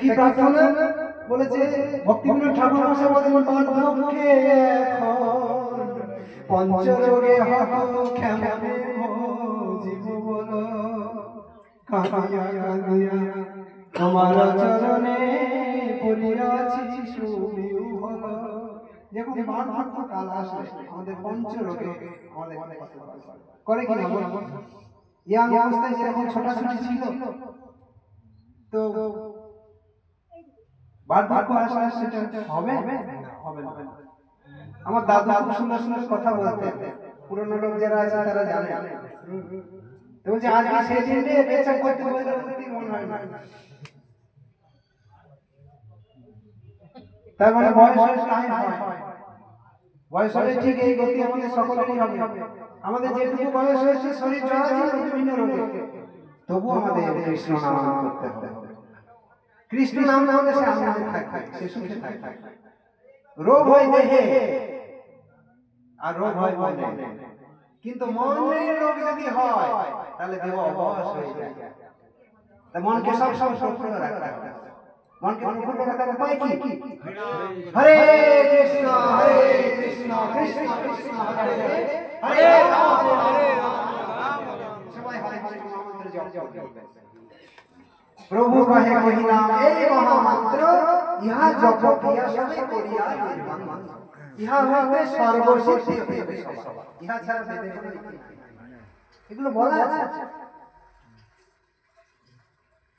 কি প্রার্থনা বলেছে ভক্তিবিনোদ ঠাকুর মশাই বলেন, বার্ধক্যে এখন পঞ্চরোগে হত কেমনে জীব বল, কাঁদিয়া কাঁদিয়া তোমার চরণে পড়িয়াছি সুবিউ হল। দেখুন বার্ধক্য কাল আসলে আমাদের পঞ্চরোগে আমাদের করে কি না, ইয়াং অবস্থায় যেরকম ছোটাছুটি ছিল, তো বার্ধক্য আসলে সেটা হবে হবে না। আমার দাদা খুব সুন্দর সুন্দর কথা বলতেন, পুরনো লোক যারা আছে তারা জানে। তো বলছে আজকে সেই দিনে বেচা করতে বললে মন হয় না, তার মানে বয়স হলে তাই হয়। বয়স হলে ঠিক এই গতি আমাদের সকলেরই হবে। আমাদের যেটুকু বয়স হয়েছে শরীর চলাচল বিভিন্ন রোগে, তবু আমাদের কৃষ্ণ নাম করতে হবে। কৃষ্ণ নাম না হলে সে আনন্দে থাকে, সে সুখে থাকে। রোগ হয় দেহে আর রোগ হয় মনে, কিন্তু মনের রোগ যদি হয় তাহলে দেহ অবশ হয়ে যায়। তা মনকে সব প্রফুল্ল রাখতে হবে। মনকে প্রফুল্ল রাখার উপায় কি? হরে কৃষ্ণ হরে কৃষ্ণ কৃষ্ণ কৃষ্ণ হরে হরে, হরে রাম হরে রাম। সবাই হরে কৃষ্ণ মহামন্ত্র জপ করবে। প্রভু কহে কহিলাম এই মহামন্ত্র, ইহা জপ ক্রিয়া সবে করিয়া নির্বাণ, ইহা হইতে সর্বসিদ্ধি হইবে সবার। ইহা ছাড়া বেদে কোনো নীতি নাই। এগুলো বলা আছে।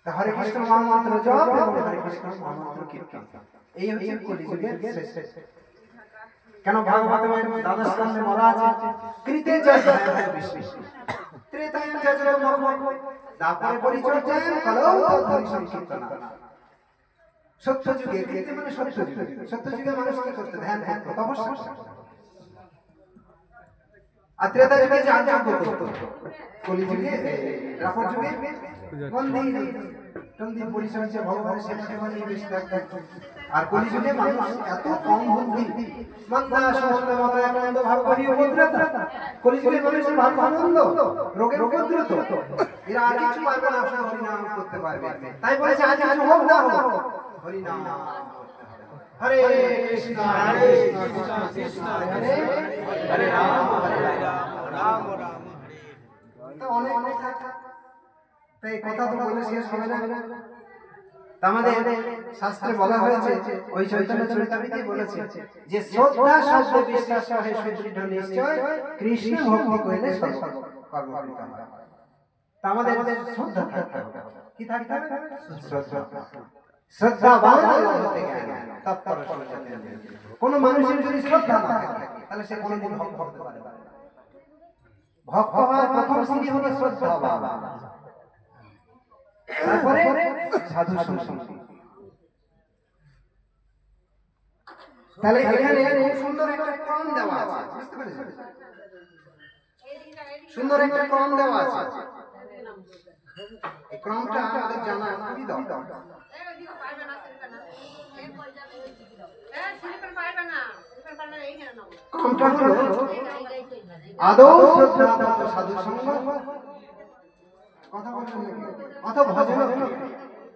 হরে কৃষ্ণ মহামন্ত্র জপ এবং হরে কৃষ্ণ মহামন্ত্র কীর্তন, এই হচ্ছে কলিযুগের শ্রেষ্ঠ। কেন ভাগবতের দ্বাদশ স্কন্ধে বলা আছে, কৃতে জয় বিশেষ ত্রেতায় জয় মর্ম দাপরে পরিচর্যায় কলৌ তদ্হরি সংকীর্তনা। সত্য যুগে, কৃতে মানে সত্য যুগে, সত্য যুগে মানুষ কি করতে? ধ্যান করতো, তপস্যা করতো। আর ত্রেতা যুগে যাগ করতো, কলিযুগে দ্বাপর যুগে মন্দির পরিচর্যা ভগবানের সেবা সেবা নিয়ে বেশি থাকতো। আর কলিযুগে মানুষ এত কম বুদ্ধি, মন্দা সমস্ত মত আনন্দ ভাব করি উপদ্রতা। কলিযুগে মানুষের ভাব আনন্দ রোগের উপদ্রত, এরা আর কিছু পারবে না, শুধু হরিনাম করতে পারবে। তাই বলেছে আজ কিছু হোক না হোক হরিনাম। হরে কৃষ্ণ হরে কৃষ্ণ কৃষ্ণ হরে হরে রাম রাম রাম। তো অনেক কথা, তাই কথা তো বলে শেষ হবে না। আমাদের শাস্ত্রে বলা হয়েছে, ওই চৈতন্য চরিতামৃতে বলেছে যে শ্রদ্ধা শব্দে বিশ্বাস করে সুদৃঢ় নিশ্চয়, কৃষ্ণ ভক্তি করিলে সর্বকর্ম করিতে হয়। তা আমাদের শ্রদ্ধা থাকতে হবে। কি থাকতে হবে? শ্রদ্ধা। শ্রদ্ধাবান হতে জ্ঞান, তৎপর সঞ্চতে। কোন মানুষের যদি শ্রদ্ধা না থাকে তাহলে সে কোনোদিন ভক্ত হতে পারে না। ভক্ত হওয়ার প্রথম সিঁড়ি হলো শ্রদ্ধাবান, তারপরে সাধু সঙ্গ। তাহলে এখানে খুব সুন্দর একটা ক্রম দেওয়া আছে, বুঝতে পেরেছেন? সুন্দর একটা ক্রম দেওয়া আছে। এই ক্রমটা আমাদের জানা খুবই দরকার। ক্রমটা হলো আদৌ শ্রদ্ধা, সাধু সঙ্গ, কথা বলছেন নাকি? অত ভজন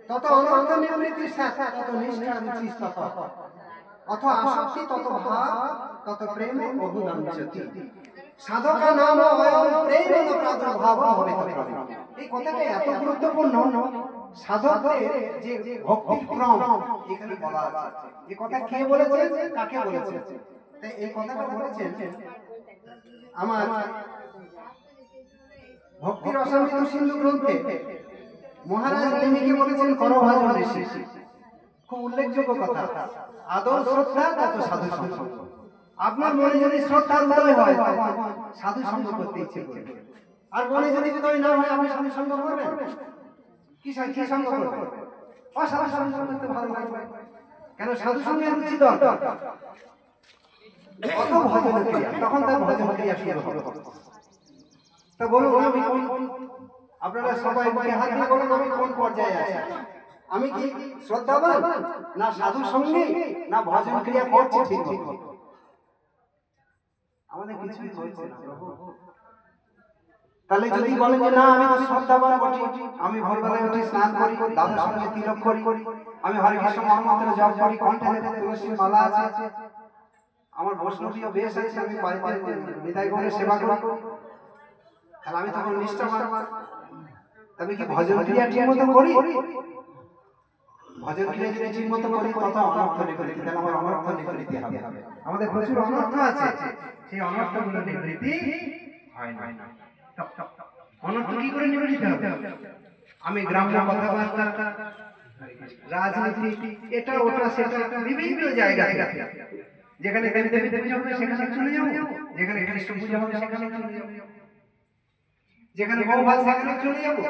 তত অনন্ত নিবৃত্তির সাথে, তত নিষ্ঠা রুচি তত, অথ আসক্তি তত ভাব, তত প্রেম বহুদাঞ্চতি, সাধকা নাম অয়ং প্রেমেণ প্রাদুর্ভাব ভবেত প্রভু। এই কথাটা এত গুরুত্বপূর্ণ, সাধকদের যে ভক্তির ক্রম এখানে বলা আছে। এই কথা কে বলেছেন, কাকে বলেছেন? তাই এই কথাটা বলেছেন আমার ভক্তি রসামৃত সিন্ধু গ্রন্থে মহারাজ প্রেমীকে বলেছেন করভাজন ঋষি। খুব উল্লেখযোগ্য কথা। আদৌ শ্রদ্ধা তত সাধু সঙ্গ। আপনার মনে যদি শ্রদ্ধার উদয় হয় তখন সাধু সঙ্গ করতে ইচ্ছে করবে। আর মনে যদি উদয় না হয় আপনি সাধু সঙ্গ করবেন? কি সঙ্গ করবেন? অসাধু সঙ্গ করতে ভালো লাগবে। কেন? সাধু সঙ্গের রুচি দরকার। কত ভজন ক্রিয়া, তখন তার ভজন ক্রিয়া শুরু হবে। তা বলুন আমি কোন, আপনারা সবাই মুখে হাত দিয়ে বলুন আমি কোন পর্যায়ে আছি? আমি কি শ্রদ্ধাবান, না সাধু সঙ্গী, না ভজন ক্রিয়া করছি ঠিক মতো? আমাদের কিছুই হচ্ছে না প্রভু। তাহলে যদি বলেন যে না আমি তো শ্রদ্ধাবান বটি, আমি ভোরবেলায় উঠি স্নান করি, দাদার সঙ্গে তিলক করি, আমি হরে কৃষ্ণ মহামন্ত্র জপ করি, কণ্ঠে তুলসীর মালা আছে, আমার বৈষ্ণবীয় বেশ আছে, আমি বাড়িতে নিতাই গৌরের সেবা করি, তাহলে আমি তখন নিষ্ঠাবান। তবে কি ভজন ক্রিয়া ঠিক মতো করি? ভজন ক্রিয়া যদি ঠিক মতো করি তত অনর্থ নিবৃত্তি, তাহলে আমার অনর্থ নিবৃত্তি হবে। আমাদের প্রচুর অনর্থ আছে, সেই অনর্থগুলো নিবৃত্তি হয় না। অনর্থ কি করে নিবৃত্তি হবে? আমি গ্রাম্য কথাবার্তা, রাজনীতি, এটা ওটা সেটা বিভিন্ন জায়গায়, যেখানে দেবী পূজা হবে সেখানে চলে যাবো, যেখানে কৃষ্ণ পূজা হবে সেখানে চলে যাবো, যেখানে বউ ভাত সেখানে চলে যাবো,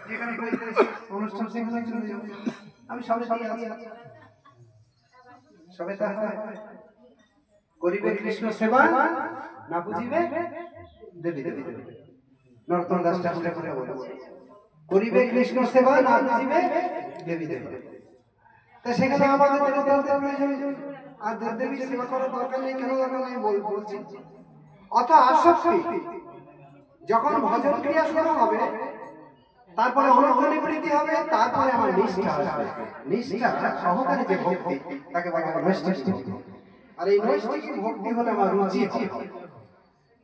যেখানে অনুষ্ঠান সেখানে চলে যাবো। আমি সবে আছি, সবে তা করিবে কৃষ্ণ সেবা, না বুঝিবে দেবী দেবী দেবী। নরোত্তম দাস ঠাকুর করে বলেছে, করিবে কৃষ্ণ সেবা, না বুঝিবে দেবী দেবী। তা সেখানে আমাদের দেবতাদের প্রয়োজন, আর দেবদেবীর সেবা করার দরকার নেই। কেন দরকার নেই বলছি, অত আসক্তি যখন ভজন ক্রিয়া শুরু হবে, তারপরে অনর্থ নিবৃত্তি হবে, তারপরে আমার নিষ্ঠা আসবে। নিষ্ঠা সহকারে যে ভক্তি তাকে বলা হয় নৈষ্ঠিক। আর এই নৈষ্ঠিক ভক্তি হলে আমার রুচি হবে।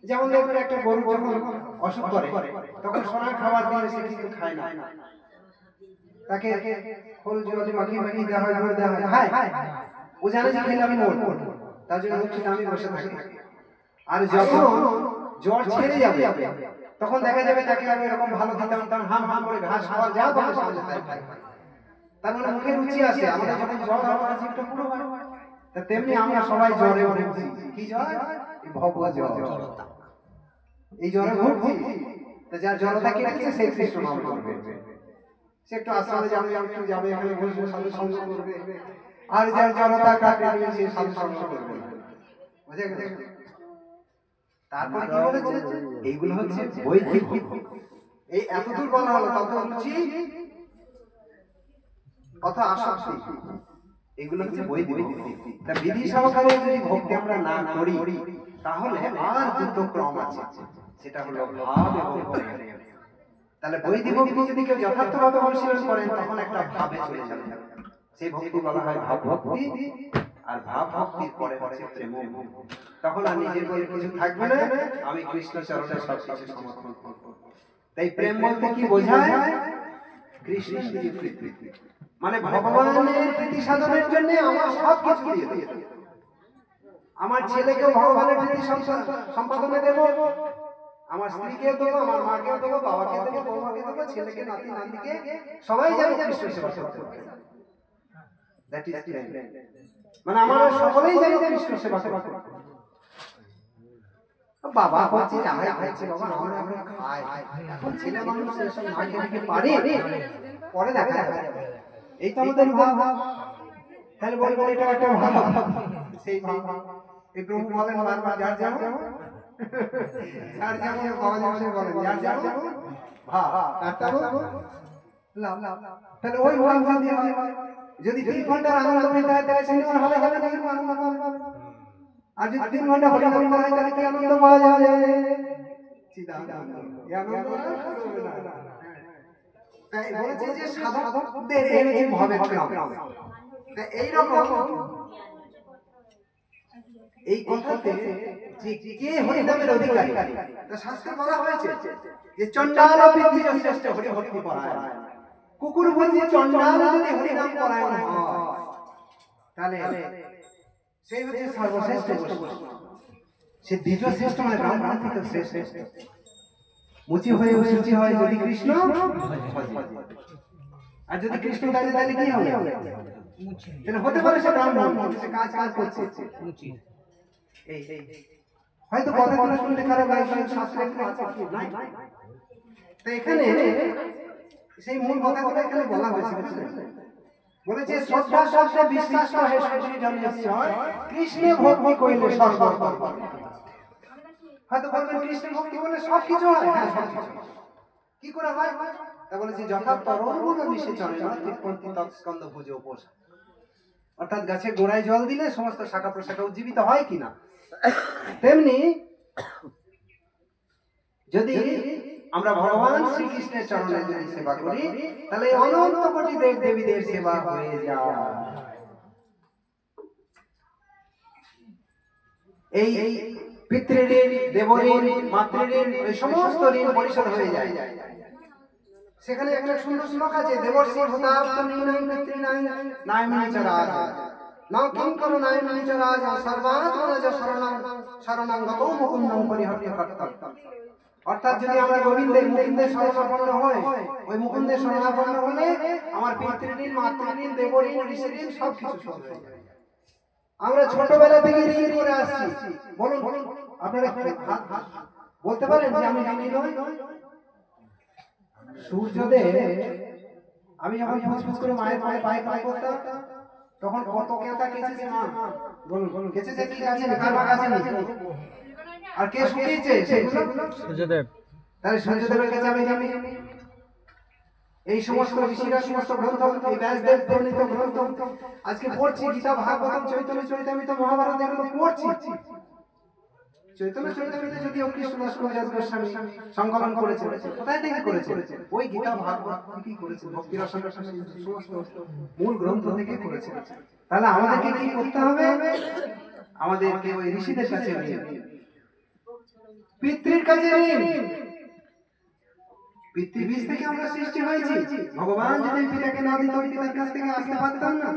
যেমন দেখবেন একটা গরু যখন অসুখ করে, তখন সোনা খাবার দিলে সে কিন্তু খায় না, তাকে খোল জলে মাখিয়ে দেওয়া হয়, দুধ দেওয়া হয়, খায়। ও জানে যে খেলে আমি মরবো, তার জন্য মুখে আমি বসে থাকি। আর যখন জ্বর ছেড়ে যাবে, তখন দেখা যাবে তাকে আমি এরকম ভালো দিতাম, তখন হাম হাম করে ঘাস খাওয়ার যা বলে সামনে তাই খায়। তার মানে মুখে রুচি আসে। আমাদের যখন জ্বর হয় তখন জিভটা পুরো হয়। তা তেমনি আমরা সবাই জ্বরে ভুগছি। কি জ্বর? এই ভব জ্বর। এই জ্বরে ভুগছি। তা যার জড়তা কেটেছে সেই কৃষ্ণ নাম করবে, সে একটু আশ্রমে যাবে, একটু যাবে, এখানে বসে সাধু সঙ্গ করবে। আর যার জড়তা কাটেনি সে সাধু সঙ্গ করবে না। বুঝে গেছে? তারপরে কি বলেছে? এইগুলো হচ্ছে বৈদিক। এই এতদূর বলা হলো, তত রুচি, কত আসক্তি, এগুলো হচ্ছে বৈদিক। তা বিধি সহকারে যদি ভক্তি আমরা না করি, তাহলে আর দুটো ক্রম আছে, সেটা হলো ভাব এবং জ্ঞান। তাহলে বৈদিক ভক্তি যদি কেউ যথার্থভাবে অনুশীলন করেন, তখন একটা ভাবে চলে যাবে, সেই ভক্তি বলা হয় ভাব ভক্তি। আর ভাব ভক্তির পরে হচ্ছে প্রেম। তখন আর নিজের বলে কিছু থাকবে না, আমি কৃষ্ণ চরণে সবকিছু সমর্পণ করব। তাই প্রেম বলতে কি বোঝায়? কৃষ্ণের প্রীতি, মানে ভগবানের প্রীতি সাধনের জন্য আমার সবকিছু দিয়ে দেব। আমার ছেলেকে ভগবানের প্রীতি সম্পাদনে দেব, আমার স্ত্রীকে দেবো, আমার মাকে দেবো, বাবাকে দেবো, বৌমাকে দেবো, ছেলেকে, নাতি নাতিকে, সবাই যেন কৃষ্ণ সেবা করতে পারে। দ্যাট ইজ প্রেম। মানে আমরা সকলেই যেন কৃষ্ণ সেবা করতে পারে। বাবা বলছে যাই খাইছে বাবা, আমরা খাই। এখন ছেলে মানুষ এসব না খেতে পারে, পরে দেখা যাবে। এই তো আমাদের ভাব। তাহলে বলবেন এটা একটা ভাব, সেই ভাব। এই প্রভু বলেন বারবার, যার যেমন বাবা যেমন বলেন, যার যেমন ভাব তার তেমন লাভ। তাহলে ওই ভাব যদি হয়, যদি 3 ঘন্টার আনন্দ পেতে হয়, তাহলে সিনেমার হলে হবে না, আনন্দ পাবে। আর যদি 3 ঘন্টা হরিনাম করা হয়, তাহলে কি আনন্দ পাওয়া যাবে? চিদানন্দ। এই আনন্দ হবে না। তাই বলেছে যে সাধকদের এই হচ্ছে ভাবের ক্রম। এইরকম এই কথাতে যে কে হরিনামের অধিকারী, তা শাস্ত্রে বলা হয়েছে যে চণ্ডাল বৃদ্ধি শ্রেষ্ঠ হরি ভক্তি পরায়ণ। কুকুর বুঝি চণ্ডাল যদি হরিনাম পরায়ণ হয়, তাহলে সেই হচ্ছে সর্বশ্রেষ্ঠ বৈষ্ণব। সে দ্বিতীয় শ্রেষ্ঠ, মানে ব্রাহ্মণ থেকে শ্রেষ্ঠ। মুচি হয়ে সুচি হয় যদি কৃষ্ণ, আর যদি কৃষ্ণ তাহলে তাহলে কি হবে? তাহলে হতে পারে সে ব্রাহ্মণ, কিন্তু সে কাজ করছে। এই হয়তো কথাগুলো শুনতে খারাপ লাগে, শাস্ত্রে একটু আছে কি নাই। তো এখানে সেই মূল কথাগুলো এখানে বলা হয়েছে। বলেছে শ্রদ্ধা শব্দে বিশ্বাস করে সৃষ্টি জন্মেশ্বর, কৃষ্ণে ভক্তি কইলে সর্বতর। হয়তো বলবেন কৃষ্ণের ভক্তি করলে সবকিছু হয়। হ্যাঁ, সবকিছু। কি করে হয়? তা বলেছে যথা তরঙ্গ মিশে চলে না তৃপ্পন্তি তৎস্কন্দ ভুজে উপোস। অর্থাৎ গাছের গোড়ায় জল দিলে সমস্ত শাখা প্রশাখা উজ্জীবিত হয় কিনা, তেমনি যদি আমরা ভগবান শ্রীকৃষ্ণের চরণে যদি সেবা করি তাহলে অনন্ত কোটি দেব দেবীদের সেবা হয়ে যায়। এই পিতৃঋণ, দেবঋণ, মাতৃঋণ, এই সমস্ত ঋণ পরিশোধ হয়ে যায়। সেখানে একটা সুন্দর শ্লোক আছে, দেবর্ষি ভূতাপ্তনীনাং পিতॄণাং নায়মিনিচরাজ ন কিঙ্কর নায়মিনিচরাজ সর্বাত্মনজ শরণাং গতো মুকুন্দং পরিহর্য কর্তব্য। অর্থাৎ যদি আমরা মুকুন্দের শরণাপন্ন হয়, ওই মুকুন্দের শরণাপন্ন হলে আমার পিতৃঋণ, মাতৃঋণ, দেবঋণ, ঋষিঋণ সব কিছু শোধ হয়ে যায়। আমরা ছোটবেলা থেকে ঋণ করে আসছি। বলুন আপনারা বলতে পারেন যে আমি ঋণী নই? সূর্যদেব, আমি যখন ফুসফুস করে মায়ের পায়ে পায়ে পায়ে করতাম তখন কত কেতা কেচেছে মা? বলুন কেচেছে কি আছে? কার ভাগ আছে? আর কে শুকিয়েছে সেগুলো? সূর্যদেব। তাহলে সূর্যদেবের কাছে আমি জানি এই সমস্ত ঋষিরা সমস্ত গ্রন্থ, এই ব্যাসদেব প্রণীত গ্রন্থ আজকে পড়ছি, গীতা, ভাগবত, চৈতন্য চরিতামৃত, মহাভারত, এগুলো পড়ছি। চৈতন্য চরিতামৃতে যদিও কৃষ্ণদাস কবিরাজ গোস্বামী সংকলন করেছে, কোথায় থেকে করেছে? ওই গীতা ভাগবত থেকেই করেছে, ভক্তি রসায়ন সমস্ত মূল গ্রন্থ থেকে করেছে। তাহলে আমাদেরকে কি করতে হবে? আমাদেরকে ওই ঋষিদের কাছে ঋণ, পিতৃর কাছে ঋণ। পিতৃবীজ থেকে আমরা সৃষ্টি হয়েছি। ভগবান যদি পিতাকে না দিত, পিতার কাছ থেকে আসতে পারতাম না।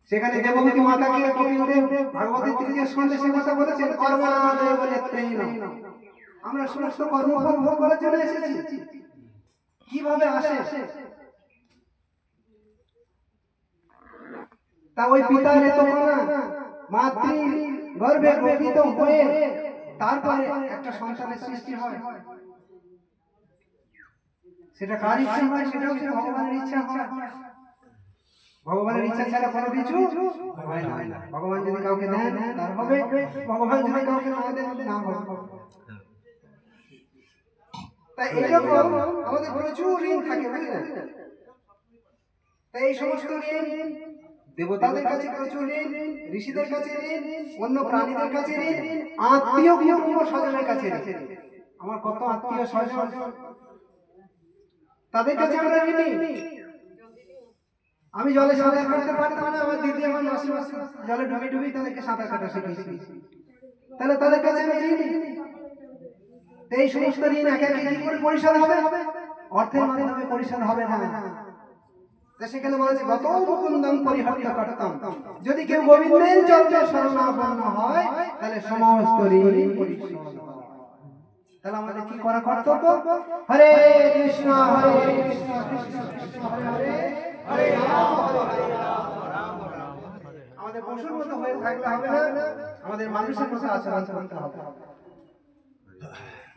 সেখানে দেবহূতি মাতাকে কপিলদেব ভাগবতের তৃতীয় স্কন্ধে সে কথা বলেছেন, কর্মণেব নেত্রেণ। আমরা সমস্ত কর্মফল ভোগ করার জন্য এসেছি। কিভাবে আসে? তা ওই পিতার এত কন্যা মাতৃ গর্ভে গঠিত হয়ে তারপরে একটা সন্তানের সৃষ্টি হয়। সেটা কার ইচ্ছা হয়? সেটাও কি ভগবানের ইচ্ছা হয়? ভগবানের ইচ্ছা ছাড়া কোনো কিছু হয় না। ভগবান যদি কাউকে দেন তার হবে, ভগবান যদি কাউকে না দেন না হবে। তাই এরকম আমাদের প্রচুর ঋণ থাকে, বুঝলেন? তাই এই সমস্ত ঋণ দেবতাদের কাছে প্রচুর ঋণ, ঋষিদের কাছে ঋণ, অন্য প্রাণীদের কাছে ঋণ, আত্মীয় কুটুম্ব স্বজনের কাছে ঋণ। আমার কত আত্মীয় স্বজন, তাদের কাছে আমরা ঋণী। আমি জলে সাঁতার কাটতে পারতাম না, আমার দিদি আমার মাসি জলে ডুবি ডুবি তাদেরকে সাঁতার কাটা শিখিয়েছি। তাহলে তাদের কাছে আমি ঋণী। এই সমস্ত ঋণ একে একে কি করে পরিশোধ হবে? অর্থের মাধ্যমে পরিশোধ হবে না। সেখানে বলেছে গত মুকুন্দং পরিহর্য কর্তব্য। যদি কেউ গোবিন্দের চরণে শরণাপন্ন হয় তাহলে সমস্ত ঋণ পরিশোধ হয়। তাহলে আমাদের কি করা কর্তব্য? হরে কৃষ্ণ হরে কৃষ্ণ কৃষ্ণ কৃষ্ণ হরে হরে, হরে রাম হরে রাম। আমাদের পশুর মতো হয়ে থাকলে হবে না, আমাদের মানুষের মতো আচরণ করতে হবে।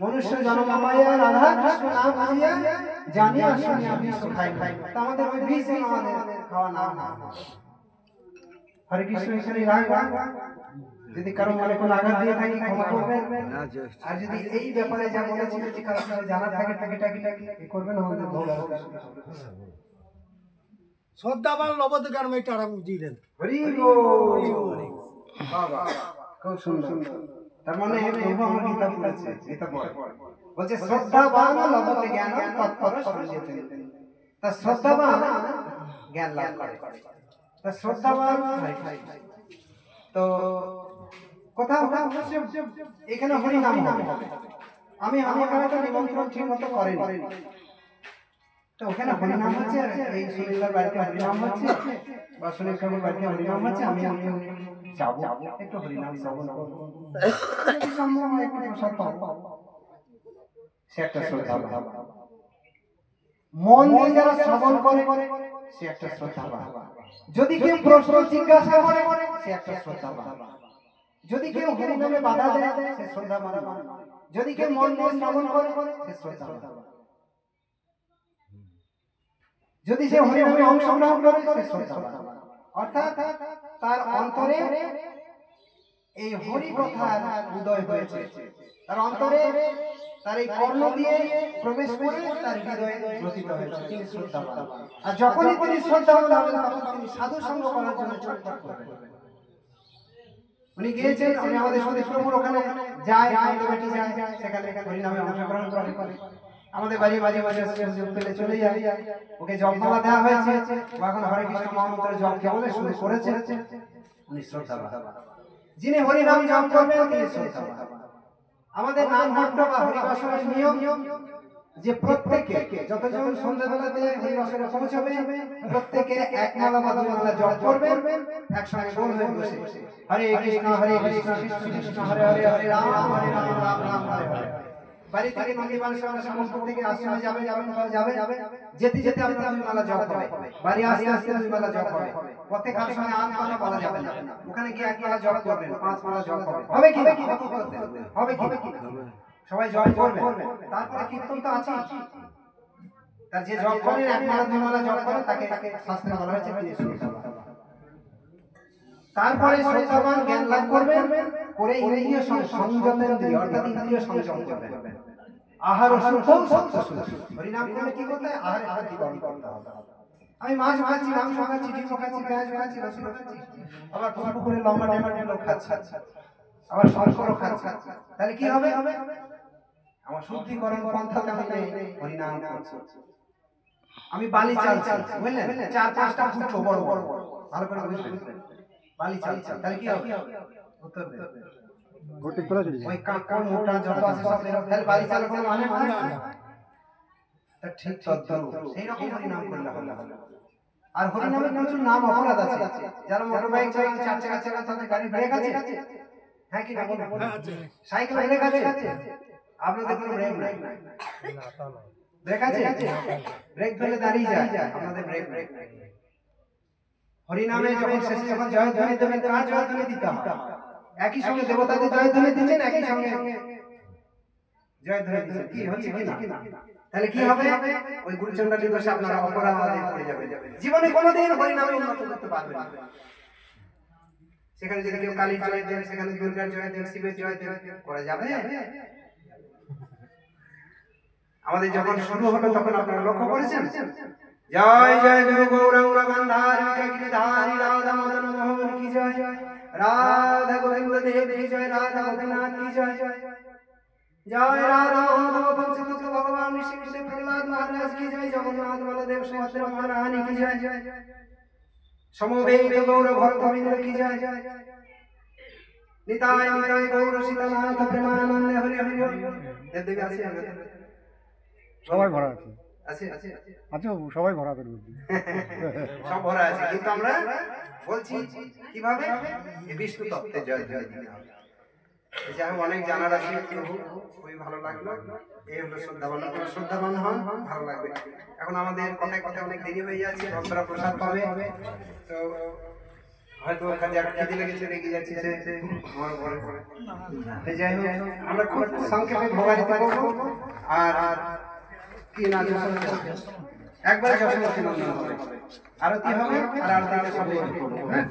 মনুষ্য জন্ম পাইয়া রাধা কৃষ্ণ নাম বুঝিয়া জানিয়া শুনিয়া বিষ খাই। তা আমাদের ওই বিষ আমাদের খাওয়া না। হরে কৃষ্ণ এখানে রাখবা। যদি কারো মনে কোনো আঘাত দিয়ে থাকি ক্ষমা করবেন। আর যদি এই ব্যাপারে যা বলেছি যদি কারো জানা থাকে করবেন, আমাদের শ্রদ্ধাবান নবদ্বীপ এটা আরাম দিয়ে দেন। হরি বল। বাবা খুব সুন্দর। তার মানে প্রভু আমার গীতা পড়েছে, গীতা পড়ে বলছে শ্রদ্ধাবান লভতে জ্ঞান তৎপর সঞ্জীতে। তা শ্রদ্ধাবান জ্ঞান লাভ করে। তা শ্রদ্ধাবান তো কোথাও এখানে হরি নাম হবে। আমি আমার কাছে নিমন্ত্রণ ঠিক মতো করেনি, তো ওখানে হরি নাম হচ্ছে, এই সুনীলদার বাড়িতে হরি নাম হচ্ছে বা সুনীল কাকুর বাড়িতে হরি নাম হচ্ছে, আমি যাবো একটু হরি নাম শ্রবণ করবো, সম্ভব একটু প্রসাদ পাবো, সে একটা শ্রদ্ধা ভাব। মন দিয়ে যারা শ্রবণ করে সে একটা শ্রদ্ধা ভাব। যদি কেউ প্রশ্ন জিজ্ঞাসা করে সে একটা শ্রদ্ধা ভাব। যদি কেউ হরি নামে বাধা দেয় সে শ্রদ্ধা ভাব। যদি কেউ মন দিয়ে শ্রবণ করে সে শ্রদ্ধা ভাব। যদি সে হরি নামে অংশগ্রহণ করে সে শ্রদ্ধা ভাব। অর্থাৎ তার অন্তরে এই হরি কথার উদয় হয়েছে, তার অন্তরে তার এই কর্ণ দিয়ে প্রবেশ করে তার হৃদয়ে গ্রথিত হয়েছে, তিনি শ্রদ্ধাবান। আর যখনই তিনি শ্রদ্ধাবান হবেন তখন তিনি সাধু সঙ্গ করার জন্য ছটফট করবেন। উনি গিয়েছেন, উনি আমাদের সুদীপ প্রভুর ওখানে যায়, কান্দাবাটি যায়, সেখানে হরিনামে অংশগ্রহণ করে। আমাদের বাড়ি মাঝে মাঝে সুযোগ পেলে চলে যায়। ওকে জপমালা দেওয়া হয়েছে, ও এখন হরে কৃষ্ণ মহামন্ত্রের জপ কেবল শুরু করেছে। উনি শ্রদ্ধাবান। যিনি হরিনাম জপ করবেন তিনি শ্রদ্ধাবান। আমাদের নাম হট্ট বা হরিবাসরের নিয়ম যে প্রত্যেকে যতজন সন্ধ্যাবেলাতে হরিবাসরে পৌঁছাবে প্রত্যেকে এক মালা বা দুই মালা জপ করবেন, একসঙ্গে গোল হয়ে বসে হরে কৃষ্ণ কৃষ্ণ কৃষ্ণ হরে হরে, হরে রাম রাম রাম হরে হরে। বাড়ি থেকে মন্দির সমস্ত থেকে আশ্রমে যাবে, যেতে যেতে আপনার দুই মালা জপ হবে, বাড়ি আসতে আসতে দুই মালা জপ হবে, পথে কার সঙ্গে আন কথা বলা যাবে না, ওখানে গিয়ে এক মালা জপ করবেন, 5 মালা জপ হবে, হবে কি হবে কি সবাই জপ করবে। তারপরে কীর্তন তো আছে, তার যে জপ করেন এক মালা দুই মালা জপ করেন তাকে শাস্ত্রে বলা হয়েছে তিনি শ্রদ্ধাবান। তারপরে শ্রদ্ধাবান জ্ঞান লাভ করবেন, করে ইন্দ্রিয় সংযমেন্দ্রিয় অর্থাৎ ইন্দ্রিয় সংযম করবেন। আহার সুখও সত্য সুখ। হরিনাম করলে কি করতে হয়? আহারে প্রতি করতে হবে। আমি মাছ খাচ্ছি, মাংস খাচ্ছি, ডিম খাচ্ছি, পেঁয়াজ খাচ্ছি, রসুন খাচ্ছি, আবার ফুলকু করে লম্বা ডেমাডেলো খাচ্ছি, আবার শঙ্করও খাচ্ছি, তাহলে কি হবে? আমার শুদ্ধিকরণ পন্থাতে আমি হরিনাম করছি। আমি বালি চালছি, বুঝলেন, 4-5টা ফুটো বড় বড়, ভালো করে বুঝবেন, বালি চালছি, তাহলে কি হবে? উত্তর দেন। ওই কাঁকড় মোটা যত আছে সব তাহলে বালি চালাতে মানে তা ঠিক সেই রকম হরিনাম করলে হবে। আর হরিনামের প্রচুর নাম অপরাধ আছে। যারা মোটরবাইক চালান, 4 চাকা চালান, তাদের গাড়ি ব্রেক আছে, হ্যাঁ কি না বলুন? সাইকেল ব্রেক আছে, আপনাদের কোনো ব্রেক নাই, ব্রেক আছে, ব্রেক ফেলে দাঁড়িয়ে যায়, আপনাদের ব্রেক নাই। হরিনামে যখন শেষে যখন জয়ধ্বনি দেবেন, কার জয়ধ্বনি দিতে হবে? একই সঙ্গে দেবতাদের জয়ধ্বনি দিচ্ছেন, একই সঙ্গে জয়ধ্বনি দিচ্ছেন, কি হচ্ছে কি না? তাহলে কি হবে? ওই গুরুচণ্ডালী দোষে আপনারা অপরাধে পড়ে যাবেন, জীবনে কোনোদিন হরিনামে উন্নত করতে পারবেন না। সেখানে যদি কেউ কালীর জয় দেন, সেখানে দুর্গার জয় দেন, শিবের জয় দেন, করা যাবে? আমাদের যখন শুরু হলো তখন আপনারা লক্ষ্য করেছেন, জয় জয় গুরু গৌরাঙ্গ গন্ধারী গিরিধারী রাধা মদন মোহন কি জয়, রাধা গোবিন্দ দেব কি জয়, রাধা গোপীনাথ কি জয়, জয় রাধা মাধব পঞ্চতত্ত্ব ভগবান শ্রী প্রহ্লাদ মহারাজ কি জয়, জগন্নাথ বলদেব সুভদ্রা মহারানী কি জয়, সমবেত গৌর ভক্তবৃন্দ কি জয়, নিতাই নিতাই গৌর সীতানাথ প্রেমানন্দে হরি হরি বল। দেবদেবী আছে, সবাই ভরা আছে, আছে আছে আচ্ছা সবাই ভরা করে সব ভরা আছে, কিন্তু আমরা বলছি কিভাবে এই বিষ্ণু তত্ত্বে জয় জয় দিতে হবে। যাই হোক, অনেক জানার আছে, খুবই ভালো লাগলো। এই হলো শ্রদ্ধাবান, শ্রদ্ধাবান হন, ভালো লাগবে। এখন আমাদের কথায় কথায় অনেক দেরি হয়ে যাচ্ছে, ভক্তরা প্রসাদ পাবে, তো হয়তো খেতে লেগেছে, রেগে যাচ্ছে আমার উপরে। যাই হোক, আমরা খুব সংক্ষেপে ভোগারিত করবো। আর কি না একবার যশোমতী নন্দন হবে, আরতি হবে, আর আরতিতে সবাই করবো। হ্যাঁ।